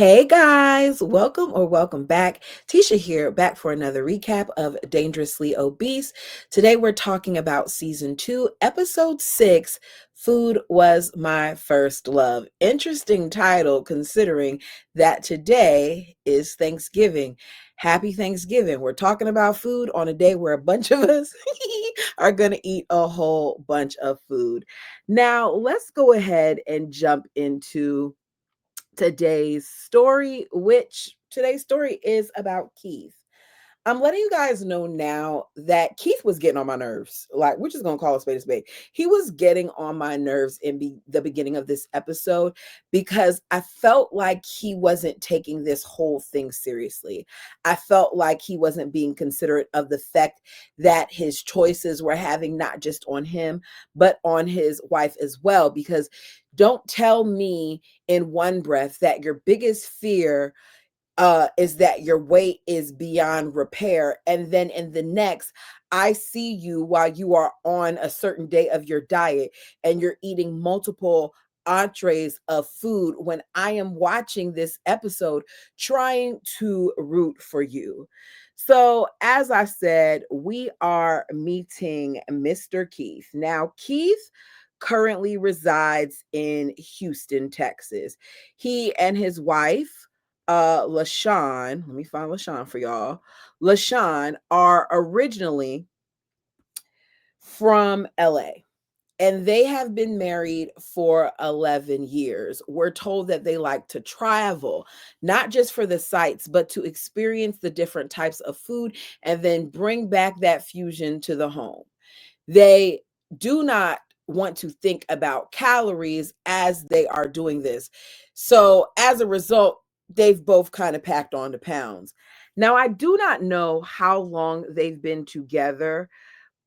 Hey guys, welcome back. Tisha here, back for another recap of Dangerously Obese. Today we're talking about season 2, episode 6. Food was my first love. Interesting title considering that today is Thanksgiving. Happy Thanksgiving. We're talking about food on a day where a bunch of us are going to eat a whole bunch of food. Now, let's go ahead and jump into today's story, which today's story is about Keith. I'm letting you guys know now that Keith was getting on my nerves. Like, we're just gonna call a spade a spade. He was getting on my nerves in the beginning of this episode because I felt like he wasn't taking this whole thing seriously. I felt like he wasn't being considerate of the fact that his choices were having not just on him, but on his wife as well. Because don't tell me in one breath that your biggest fear is that your weight is beyond repair. And then in the next, I see you while you are on a certain day of your diet and you're eating multiple entrees of food when I am watching this episode trying to root for you. So, as I said, we are meeting Mr. Keith. Now, Keith currently resides in Houston, Texas. He and his wife, LaShawn, let me find LaShawn for y'all. LaShawn are originally from LA and they have been married for 11 years. We're told that they like to travel, not just for the sights, but to experience the different types of food and then bring back that fusion to the home. They do not want to think about calories as they are doing this. So as a result, they've both kind of packed on the pounds. Now, I do not know how long they've been together,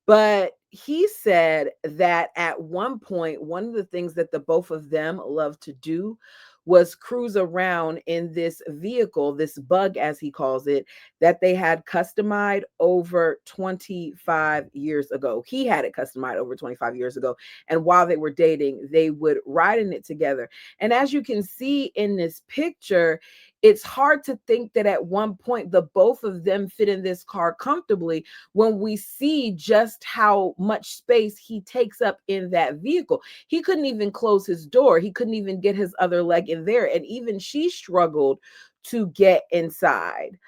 but he said that at one point, one of the things that the both of them loved to do was cruise around in this vehicle, this bug, as he calls it, that they had customized over 25 years ago. He had it customized over 25 years ago. And while they were dating, they would ride in it together. And as you can see in this picture, it's hard to think that at one point the both of them fit in this car comfortably when we see just how much space he takes up in that vehicle. He couldn't even close his door. He couldn't even get his other leg in there. And even she struggled to get inside.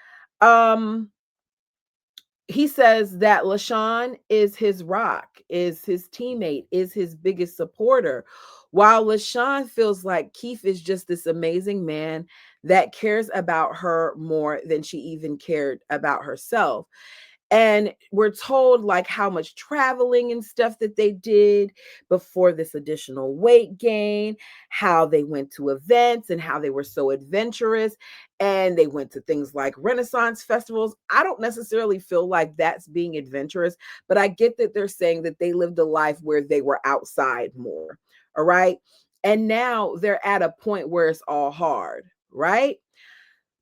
Um, he says that LaShawn is his rock, is his teammate, is his biggest supporter. While LaShawn feels like Keith is just this amazing man that cares about her more than she even cared about herself. And we're told like how much traveling and stuff that they did before this additional weight gain, how they went to events and how they were so adventurous. And they went to things like Renaissance festivals. I don't necessarily feel like that's being adventurous, but I get that they're saying that they lived a life where they were outside more. All right. And now they're at a point where it's all hard, right?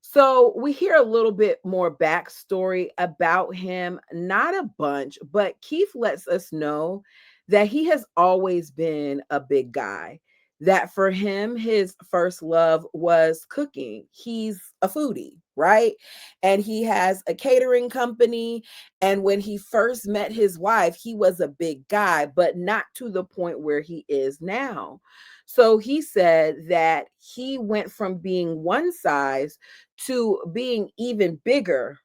So we hear a little bit more backstory about him, not a bunch, but Keith lets us know that he has always been a big guy. That for him, his first love was cooking. He's a foodie, right? And he has a catering company. And when he first met his wife, he was a big guy, but not to the point where he is now. So he said that he went from being one size to being even bigger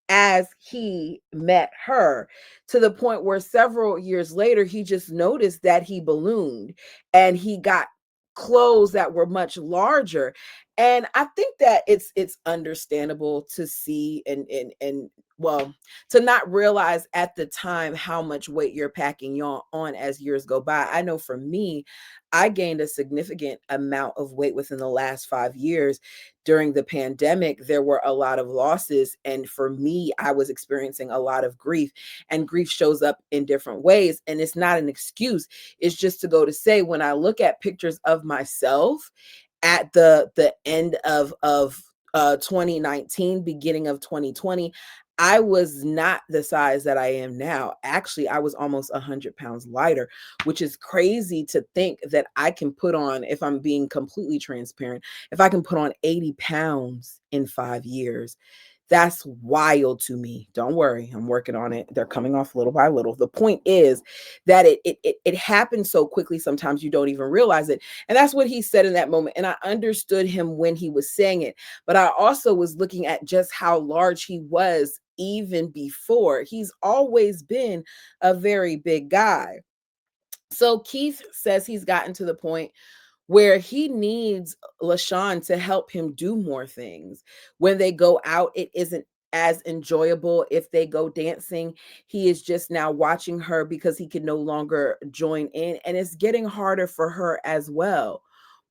as he met her, to the point where several years later he just noticed that he ballooned and he got clothes that were much larger. And I think that it's understandable to see and well, to not realize at the time how much weight you're packing on as years go by. I know for me, I gained a significant amount of weight within the last 5 years. During the pandemic, there were a lot of losses. And for me, I was experiencing a lot of grief, and grief shows up in different ways. And it's not an excuse. It's just to go to say, when I look at pictures of myself at the end of 2019, beginning of 2020, I was not the size that I am now. Actually, I was almost 100 pounds lighter, which is crazy to think that I can put on, if I'm being completely transparent, if I can put on 80 pounds in 5 years. That's wild to me. Don't worry, I'm working on it. They're coming off little by little. The point is that it happens so quickly sometimes you don't even realize it. And that's what he said in that moment. And I understood him when he was saying it, but I also was looking at just how large he was even before. He's always been a very big guy. So Keith says he's gotten to the point where he needs LaShawn to help him do more things. When they go out, it isn't as enjoyable. If they go dancing, he is just now watching her because he can no longer join in, and it's getting harder for her as well.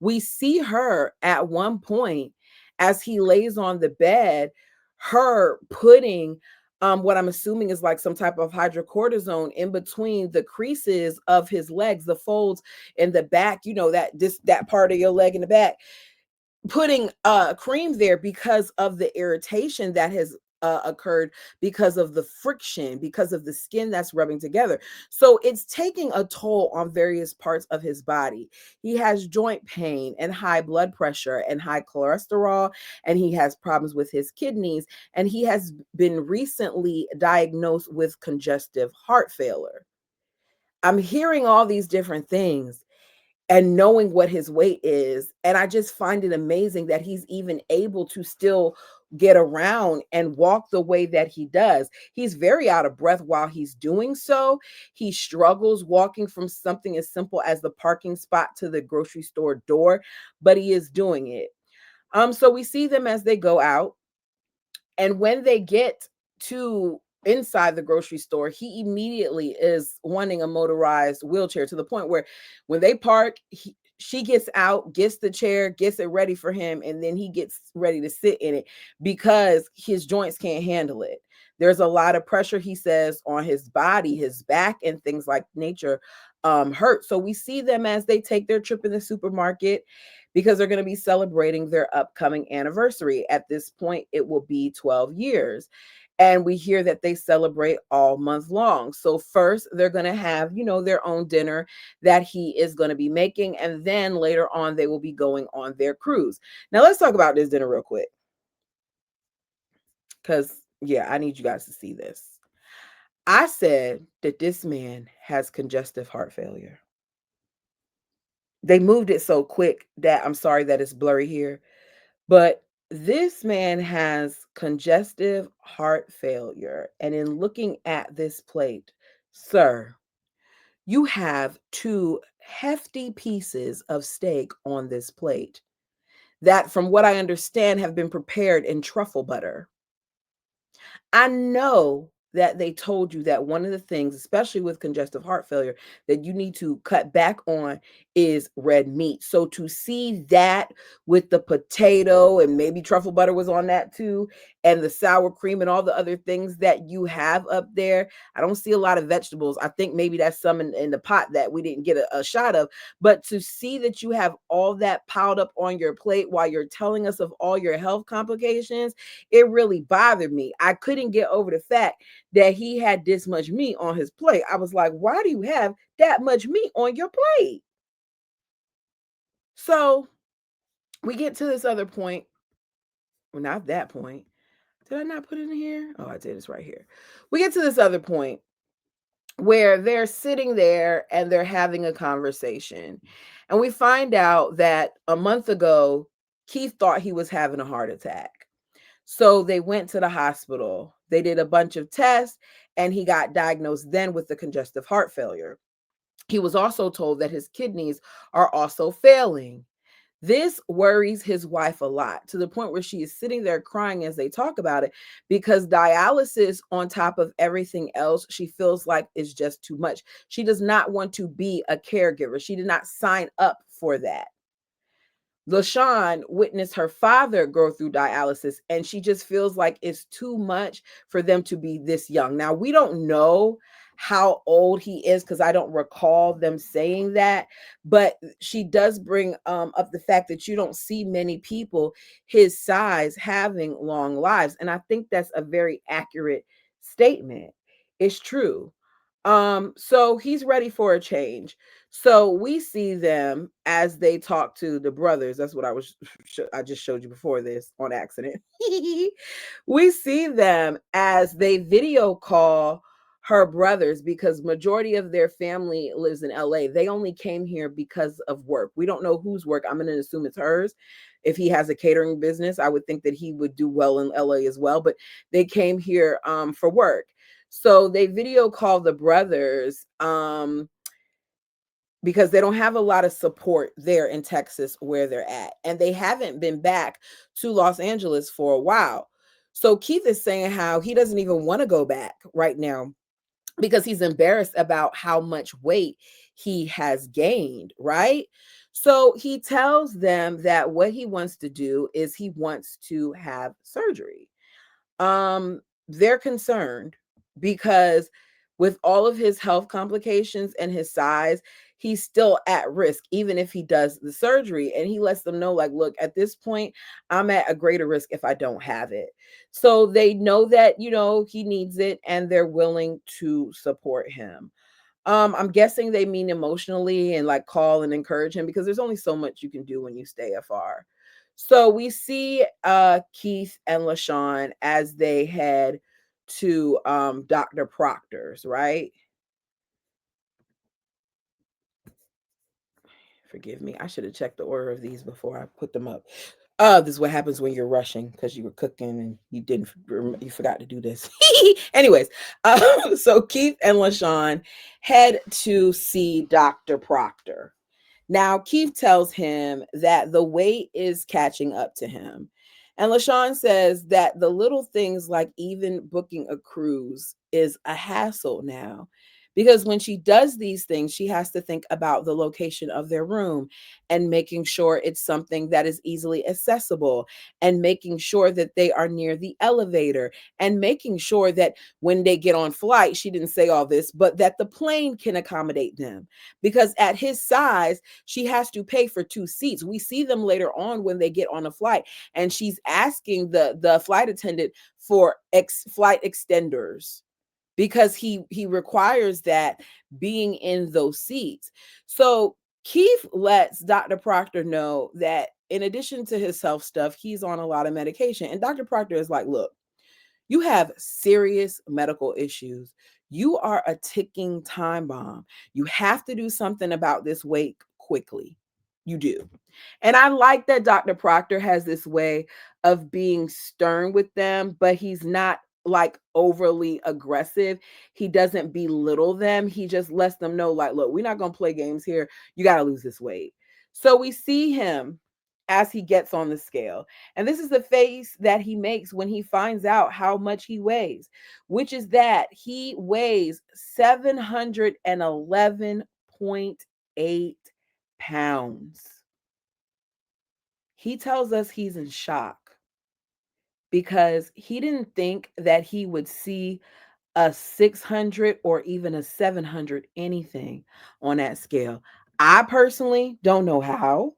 We see her at one point as he lays on the bed, her putting what I'm assuming is like some type of hydrocortisone in between the creases of his legs, the folds in the back, that part of your leg in the back, putting cream there because of the irritation that has occurred because of the friction, because of the skin that's rubbing together. So it's taking a toll on various parts of his body. He has joint pain and high blood pressure and high cholesterol, and he has problems with his kidneys, and he has been recently diagnosed with congestive heart failure. I'm hearing all these different things and knowing what his weight is. And I just find it amazing that he's even able to still get around and walk the way that he does. He's very out of breath while he's doing so. He struggles walking from something as simple as the parking spot to the grocery store door, but he is doing it. So we see them as they go out, and when they get to inside the grocery store, he immediately is wanting a motorized wheelchair, to the point where when they park, she gets out, gets the chair, gets it ready for him, and then he gets ready to sit in it because his joints can't handle it. There's a lot of pressure, he says, on his body, his back, and things like nature hurt. So we see them as they take their trip in the supermarket because they're going to be celebrating their upcoming anniversary. At this point, it will be 12 years. And we hear that they celebrate all month long. So first, they're going to have, their own dinner that he is going to be making. And then later on, they will be going on their cruise. Now, let's talk about this dinner real quick. Because, yeah, I need you guys to see this. I said that this man has congestive heart failure. They moved it so quick that I'm sorry that it's blurry here. But this man has congestive heart failure. And in looking at this plate, sir, you have two hefty pieces of steak on this plate that, from what I understand, have been prepared in truffle butter. I know that they told you that one of the things, especially with congestive heart failure, that you need to cut back on is red meat. So to see that with the potato, and maybe truffle butter was on that too, and the sour cream and all the other things that you have up there, I don't see a lot of vegetables. I think maybe that's some in the pot that we didn't get a shot of. But to see that you have all that piled up on your plate while you're telling us of all your health complications, it really bothered me. I couldn't get over the fact that he had this much meat on his plate. I was like, why do you have that much meat on your plate? So we get to this other point. Well, not that point. Did I not put it in here? Oh, I did. It's right here. We get to this other point where they're sitting there and they're having a conversation. And we find out that a month ago, Keith thought he was having a heart attack. So they went to the hospital. They did a bunch of tests, and he got diagnosed then with the congestive heart failure. He was also told that his kidneys are also failing. This worries his wife a lot, to the point where she is sitting there crying as they talk about it, because dialysis, on top of everything else, she feels like is just too much. She does not want to be a caregiver. She did not sign up for that. LaShawn witnessed her father go through dialysis, and she just feels like it's too much for them to be this young. Now, we don't know how old he is because I don't recall them saying that. But she does bring up the fact that you don't see many people his size having long lives. And I think that's a very accurate statement. It's true. So he's ready for a change. So we see them as they talk to the brothers. That's what I just showed you before this on accident. We see them as they video call her brothers because majority of their family lives in LA. They only came here because of work. We don't know whose work. I'm going to assume it's hers. If he has a catering business, I would think that he would do well in LA as well, but they came here for work. So they video call the brothers because they don't have a lot of support there in Texas where they're at. And they haven't been back to Los Angeles for a while. So Keith is saying how he doesn't even want to go back right now because he's embarrassed about how much weight he has gained, right? So he tells them that what he wants to do is he wants to have surgery. They're concerned because with all of his health complications and his size, he's still at risk even if he does the surgery. And he lets them know, like, look, at this point I'm at a greater risk if I don't have it. So they know that, he needs it, and they're willing to support him. I'm guessing they mean emotionally and like call and encourage him because there's only so much you can do when you stay afar. So we see Keith and LaShawn as they head to Dr. Proctor's, right? Forgive me. I should have checked the order of these before I put them up. This is what happens when you're rushing because you were cooking and you forgot to do this. Anyways, so Keith and LaShawn head to see Dr. Proctor. Now, Keith tells him that the weight is catching up to him. And LaShawn says that the little things like even booking a cruise is a hassle now. Because when she does these things, she has to think about the location of their room and making sure it's something that is easily accessible and making sure that they are near the elevator and making sure that when they get on flight, she didn't say all this, but that the plane can accommodate them. Because at his size, she has to pay for two seats. We see them later on when they get on a flight, and she's asking the flight attendant for flight extenders because he requires that being in those seats. So Keith lets Dr. Proctor know that in addition to his health stuff, he's on a lot of medication. And Dr. Proctor is like, look, you have serious medical issues. You are a ticking time bomb. You have to do something about this weight quickly. You do. And I like that Dr. Proctor has this way of being stern with them, but he's not like overly aggressive. He doesn't belittle them. He just lets them know, like, look, we're not going to play games here. You got to lose this weight. So we see him as he gets on the scale. And this is the face that he makes when he finds out how much he weighs, which is that he weighs 711.8 pounds. He tells us he's in shock because he didn't think that he would see a 600 or even a 700 anything on that scale. I personally don't know how.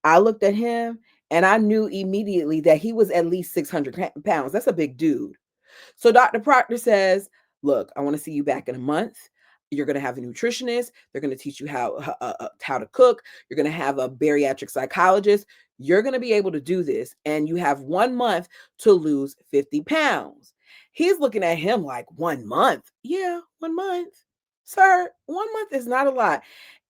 I looked at him and I knew immediately that he was at least 600 pounds. That's a big dude. So Dr. Proctor says, look, I want to see you back in a month. You're going to have a nutritionist. They're going to teach you how to cook. You're going to have a bariatric psychologist. You're going to be able to do this. And you have 1 month to lose 50 pounds. He's looking at him like 1 month. Yeah, 1 month. Sir, 1 month is not a lot.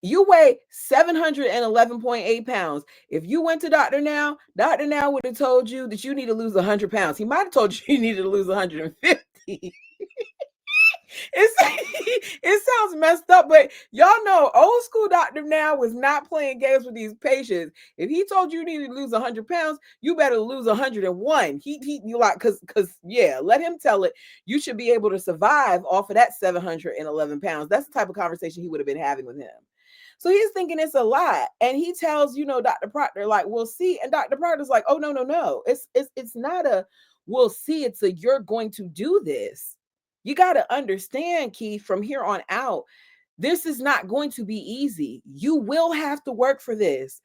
You weigh 711.8 pounds. If you went to Dr. Now would have told you that you need to lose 100 pounds. He might have told you you needed to lose 150. It sounds messed up, but y'all know old school Dr. Now was not playing games with these patients. If he told you needed to lose 100 pounds, you better lose 101. You like, because yeah, let him tell it. You should be able to survive off of that 711 pounds. That's the type of conversation he would have been having with him. So he's thinking it's a lot. And he tells, Dr. Proctor, like, we'll see. And Dr. Proctor's like, oh, no, no, no. It's not a we'll see. It's a you're going to do this. You got to understand, Keith, from here on out, this is not going to be easy. You will have to work for this.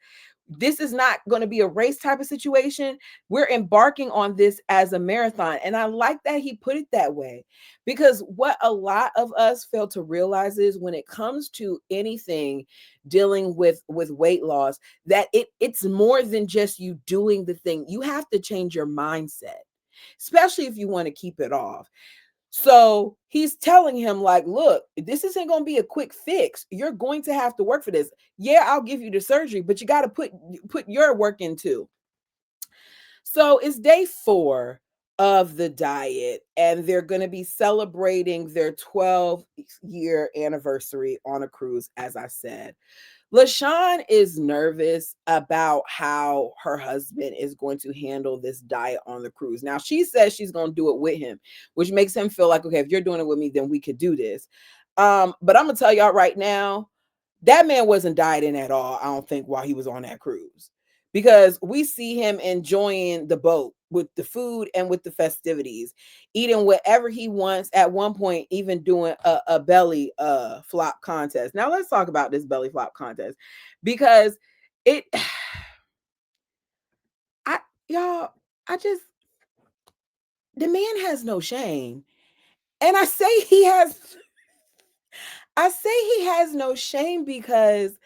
This is not going to be a race type of situation. We're embarking on this as a marathon. And I like that he put it that way, because what a lot of us fail to realize is when it comes to anything dealing with weight loss, that it's more than just you doing the thing. You have to change your mindset, especially if you want to keep it off. So he's telling him, like, look, this isn't going to be a quick fix. You're going to have to work for this. Yeah, I'll give you the surgery, but you got to put your work in too. So it's day 4 of the diet, and they're going to be celebrating their 12-year anniversary on a cruise, as I said. LaShawn is nervous about how her husband is going to handle this diet on the cruise. Now, she says she's going to do it with him, which makes him feel like, okay, if you're doing it with me, then we could do this. But I'm going to tell y'all right now, that man wasn't dieting at all, I don't think, while he was on that cruise, because we see him enjoying the boat with the food and with the festivities, eating whatever he wants, at one point even doing a belly flop contest. Now let's talk about this belly flop contest, because it I y'all I just the man has no shame. And I say he has no shame because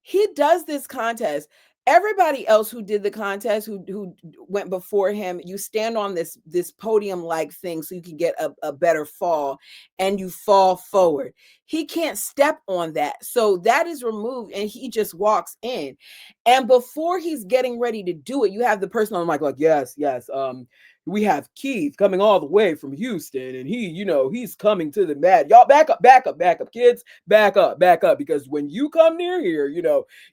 he does this contest. Everybody else who did the contest, who went before him, you stand on this podium like thing so you can get a better fall, and you fall forward. He can't step on that, so that is removed, and he just walks in. And before he's getting ready to do it, you have the person on the mic like, yes, yes, we have Keith coming all the way from Houston, and he's coming to the mat. Y'all back up, kids, back up, because when you come near here,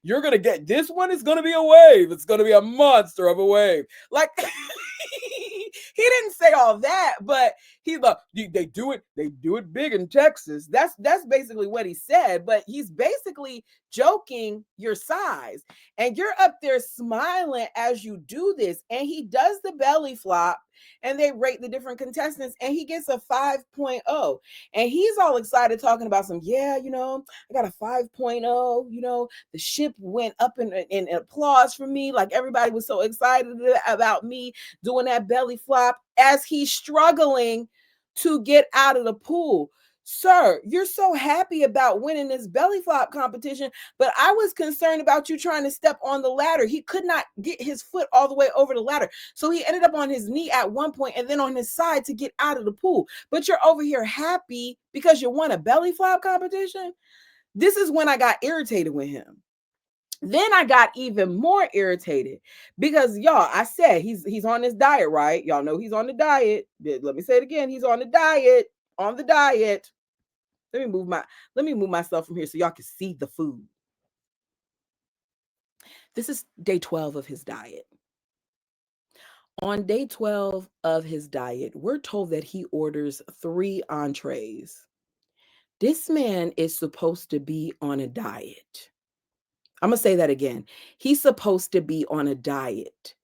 you're gonna get, this one is gonna be a wave. It's gonna be a monster of a wave. Like, he didn't say all that, but he's like, they do it big in Texas. That's basically what he said. But he's basically joking your size, and you're up there smiling as you do this. And he does the belly flop, and they rate the different contestants, and he gets a 5.0. And he's all excited talking about I got a 5.0. The ship went up in applause for me. Like, everybody was so excited about me doing that belly flop, as he's struggling to get out of the pool. Sir, you're so happy about winning this belly flop competition, but I was concerned about you trying to step on the ladder. He could not get his foot all the way over the ladder. So he ended up on his knee at one point and then on his side to get out of the pool. But you're over here happy because you won a belly flop competition? This is when I got irritated with him. Then I got even more irritated because, y'all, I said he's on this diet, right? Y'all know he's on the diet. Let me say it again. He's on the diet. On the diet. Let me move myself from here so y'all can see the food. This is day 12 of his diet. On day 12 of his diet, we're told that he orders 3 entrees. This man is supposed to be on a diet. I'm going to say that again. He's supposed to be on a diet.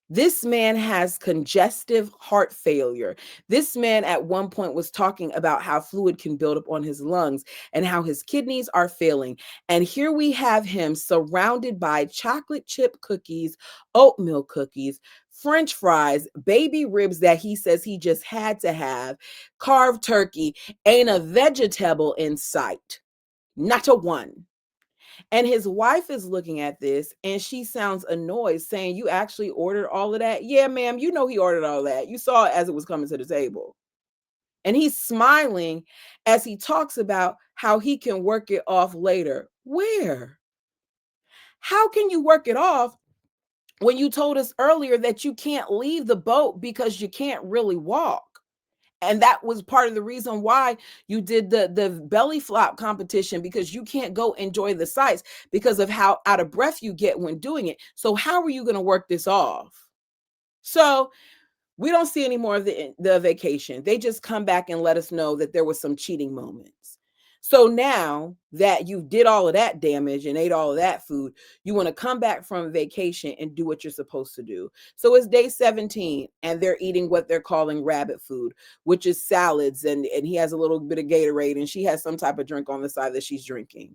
This man has congestive heart failure. This man at one point was talking about how fluid can build up on his lungs and how his kidneys are failing. And here we have him surrounded by chocolate chip cookies, oatmeal cookies, French fries, baby ribs that he says he just had to have, carved turkey, ain't a vegetable in sight. Not a one. And his wife is looking at this and she sounds annoyed, saying, "You actually ordered all of that?" "Yeah, ma'am, he ordered all that. You saw it as it was coming to the table." And he's smiling as he talks about how he can work it off later. Where? How can you work it off when you told us earlier that you can't leave the boat because you can't really walk? And that was part of the reason why you did the belly flop competition, because you can't go enjoy the sights because of how out of breath you get when doing it. So how are you going to work this off? So we don't see any more of the vacation. They just come back and let us know that there was some cheating moments. So now that you did all of that damage and ate all of that food, you want to come back from vacation and do what you're supposed to do. So it's day 17 and they're eating what they're calling rabbit food, which is salads. And he has a little bit of Gatorade and she has some type of drink on the side that she's drinking.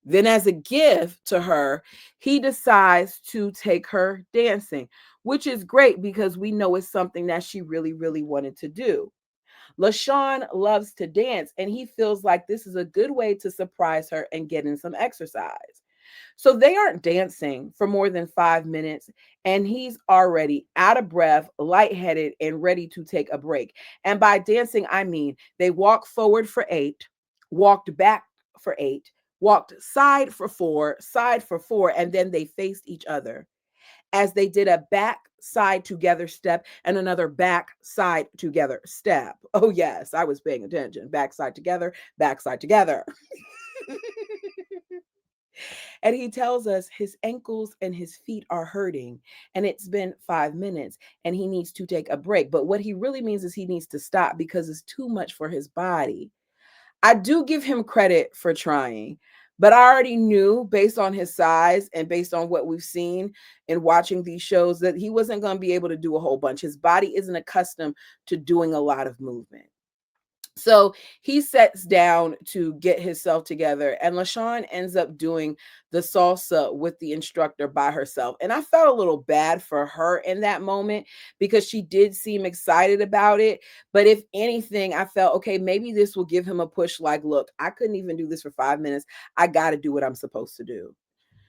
Then, as a gift to her, he decides to take her dancing, which is great because we know it's something that she really, really wanted to do. LaShawn loves to dance, and he feels like this is a good way to surprise her and get in some exercise. So they aren't dancing for more than 5 minutes, and he's already out of breath, lightheaded, and ready to take a break. And by dancing, I mean they walked forward for 8, walked back for 8, walked side for four, and then they faced each other as they did a back side together step and another back side together step. Oh, yes, I was paying attention. Backside together, backside together. And he tells us his ankles and his feet are hurting, and it's been 5 minutes, and he needs to take a break. But what he really means is he needs to stop because it's too much for his body. I do give him credit for trying, but I already knew based on his size and based on what we've seen in watching these shows that he wasn't going to be able to do a whole bunch. His body isn't accustomed to doing a lot of movement. So he sets down to get himself together, and LaShawn ends up doing the salsa with the instructor by herself. And I felt a little bad for her in that moment because she did seem excited about it. But if anything, I felt, okay, maybe this will give him a push like, look, I couldn't even do this for 5 minutes. I got to do what I'm supposed to do.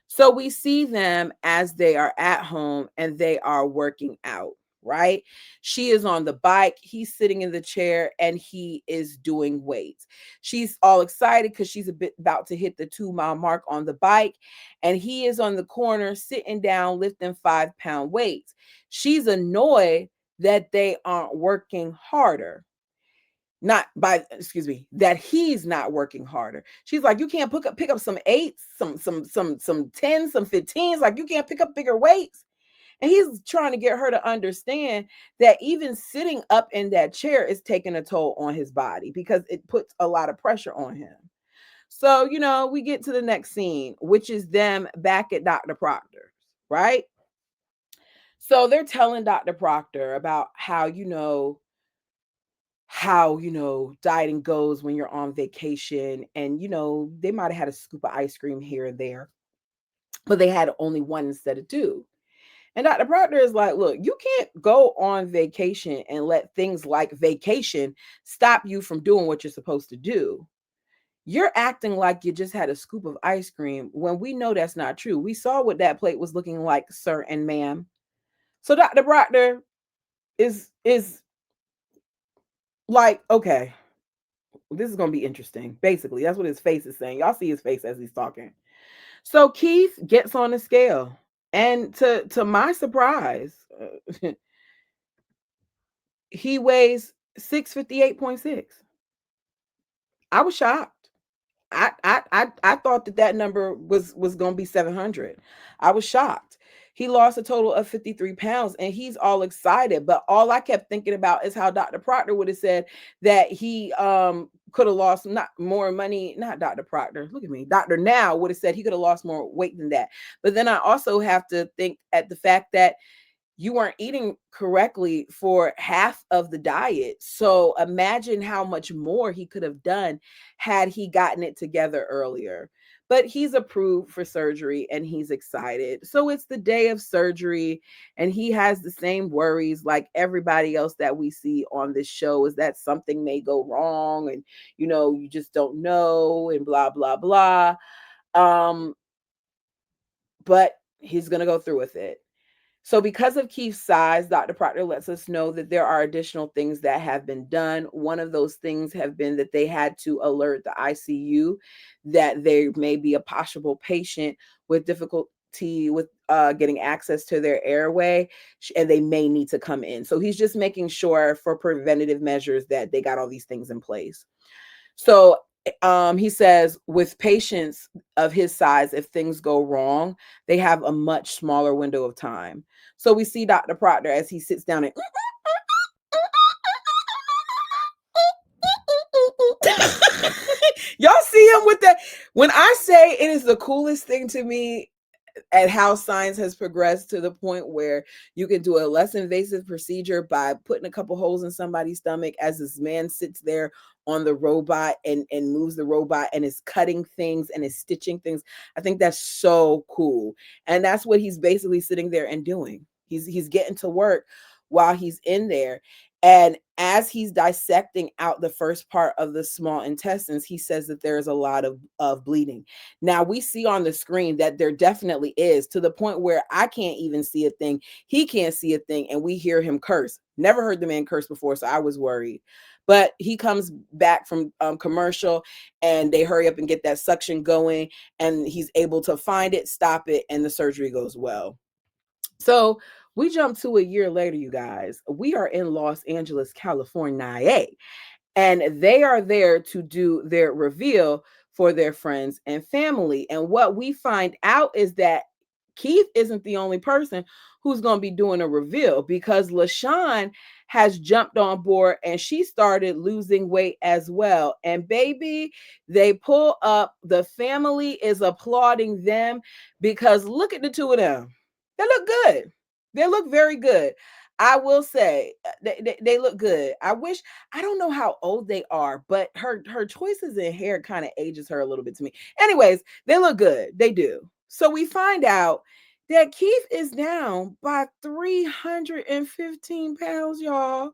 So we see them as they are at home and they are working out, right? She is on the bike, he's sitting in the chair, and he is doing weights. She's all excited because she's a bit about to hit the 2 mile mark on the bike, and he is on the corner sitting down lifting 5 pound weights. She's annoyed that they aren't working harder, not by excuse me, that he's not working harder. She's like, you can't pick up some eights, some 10s, some 15s, like you can't pick up bigger weights. And he's trying to get her to understand that even sitting up in that chair is taking a toll on his body because it puts a lot of pressure on him. So, we get to the next scene, which is them back at Dr. Proctor's, right? So they're telling Dr. Proctor about how dieting goes when you're on vacation, and they might have had a scoop of ice cream here and there, but they had only one instead of two. And Dr. Proctor is like, look, you can't go on vacation and let things like vacation stop you from doing what you're supposed to do. You're acting like you just had a scoop of ice cream when we know that's not true. We saw what that plate was looking like, sir and ma'am. So Dr. Proctor is like, okay, this is going to be interesting. Basically, that's what his face is saying. Y'all see his face as he's talking. So Keith gets on the scale, and to my surprise, he weighs 658.6. I was shocked. I thought that number was going to be 700. I was shocked. He lost a total of 53 pounds and he's all excited. But all I kept thinking about is how Dr. Proctor would have said that he could have lost not more money. Not Dr. Proctor. Look at me. Dr. Now would have said he could have lost more weight than that. But then I also have to think at the fact that you weren't eating correctly for half of the diet. So imagine how much more he could have done had he gotten it together earlier. But he's approved for surgery and he's excited. So it's the day of surgery and he has the same worries like everybody else that we see on this show, is that something may go wrong and you just don't know and blah blah blah. Um but he's going to go through with it. So because of Keith's size, Dr. Proctor lets us know that there are additional things that have been done. One of those things have been that they had to alert the ICU that there may be a possible patient with difficulty with getting access to their airway, and they may need to come in. So he's just making sure for preventative measures that they got all these things in place. So he says with patients of his size, if things go wrong, they have a much smaller window of time. So we see Dr. Proctor as he sits down and what that when I say it is the coolest thing to me at how science has progressed to the point where you can do a less invasive procedure by putting a couple holes in somebody's stomach as this man sits there on the robot and moves the robot and is cutting things and is stitching things. I think that's so cool. And that's what he's basically sitting there and doing. He's getting to work while he's in there. And as he's dissecting out the first part of the small intestines, he says that there is a lot of bleeding. Now we see on the screen that there definitely is, to the point where I can't even see a thing. He can't see a thing, and we hear him curse. Never heard the man curse before, so I was worried. But he comes back from commercial, and they hurry up and get that suction going, and he's able to find it, stop it, and the surgery goes well. So we jump to a year later, you guys. We are in Los Angeles, California, and they are there to do their reveal for their friends and family. And what we find out is that Keith isn't the only person who's going to be doing a reveal, because LaShawn has jumped on board and she started losing weight as well. And baby, they pull up. The family is applauding them because look at the two of them. They look good. They look very good. I will say they look good. I don't know how old they are, but her choices in hair kind of ages her a little bit to me. Anyways, they look good. They do. So we find out that Keith is down by 315 pounds, y'all.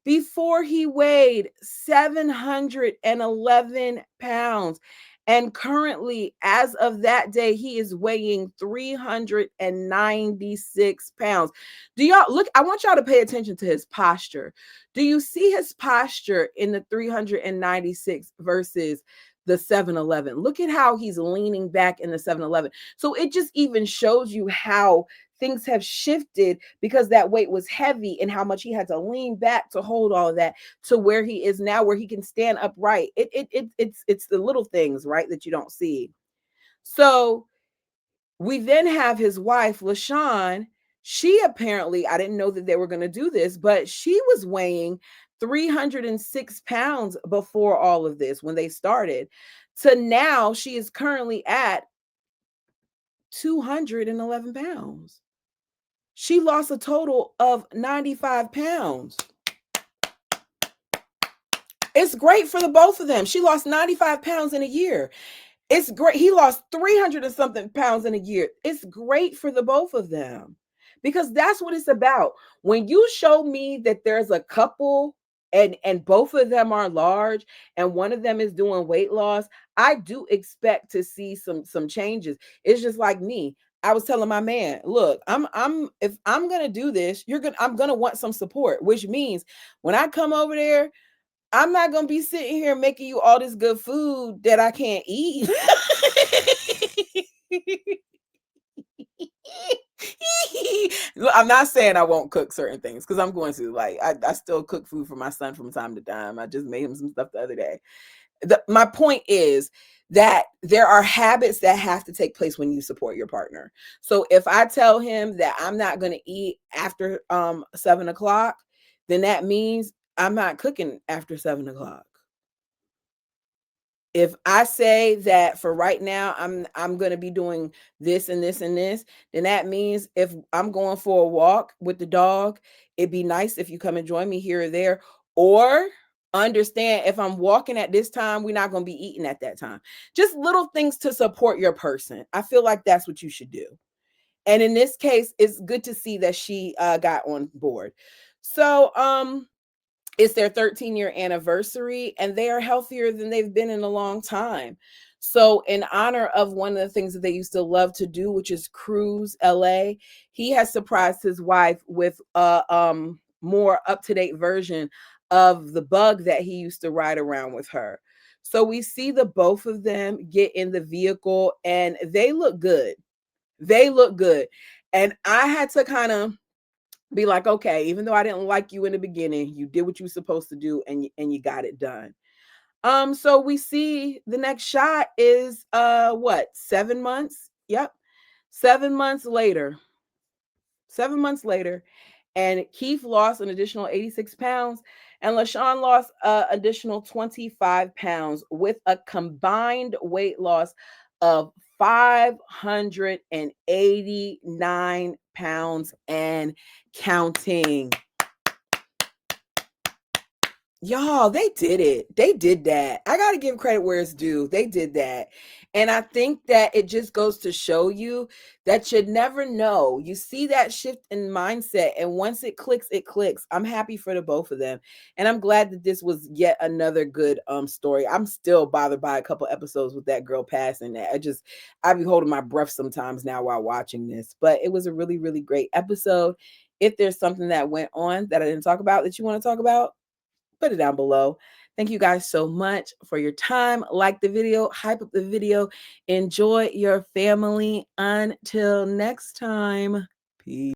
Before he weighed 711 pounds. And currently, as of that day, he is weighing 396 pounds. Do y'all look? I want y'all to pay attention to his posture. Do you see his posture in the 396 versus the 711? Look at how he's leaning back in the 711. So it just even shows you how things have shifted, because that weight was heavy and how much he had to lean back to hold all of that to where he is now, where he can stand upright. It's the little things, right, that you don't see. So we then have his wife, LaShawn. She apparently, I didn't know that they were going to do this, but she was weighing 306 pounds before all of this when they started. To now, she is currently at 211 pounds. She lost a total of 95 pounds. It's great for the both of them. She lost 95 pounds in a year. It's great. He lost 300 and something pounds in a year. It's great for the both of them, because that's what it's about. When you show me that there's a couple and both of them are large and one of them is doing weight loss, I do expect to see some changes. It's just like me. I was telling my man, look, I'm if I'm gonna do this, I'm gonna want some support, which means when I come over there, I'm not gonna be sitting here making you all this good food that I can't eat. Look, I'm not saying I won't cook certain things, because I'm going to. Like, I still cook food for my son from time to time. I just made him some stuff the other day. My point is that there are habits that have to take place when you support your partner. So if I tell him that I'm not going to eat after 7 o'clock, then that means I'm not cooking after 7 o'clock. If I say that for right now, I'm going to be doing this and this and this, then that means if I'm going for a walk with the dog, it'd be nice if you come and join me here or there. Or understand, if I'm walking at this time, we're not going to be eating at that time. Just little things to support your person. I feel like that's what you should do. And in this case, it's good to see that she got on board. So it's their 13-year anniversary, and they are healthier than they've been in a long time. So in honor of one of the things that they used to love to do, which is cruise LA, he has surprised his wife with a more up-to-date version of the bug that he used to ride around with her. So we see the both of them get in the vehicle, and they look good. They look good. And I had to kind of be like, okay, even though I didn't like you in the beginning, you did what you were supposed to do, and you got it done. So we see the next shot is what, 7 months? Yep. 7 months later. 7 months later. And Keith lost an additional 86 pounds, and LaShawn lost an additional 25 pounds with a combined weight loss of 589 pounds and counting. Y'all, they did it. They did that. I got to give credit where it's due. They did that. And I think that it just goes to show you that you never know. You see that shift in mindset, and once it clicks, it clicks. I'm happy for the both of them. And I'm glad that this was yet another good story. I'm still bothered by a couple episodes with that girl passing. I be holding my breath sometimes now while watching this. But it was a really, really great episode. If there's something that went on that I didn't talk about that you want to talk about, put it down below. Thank you guys so much for your time. Like the video, hype up the video, enjoy your family. Until next time, peace.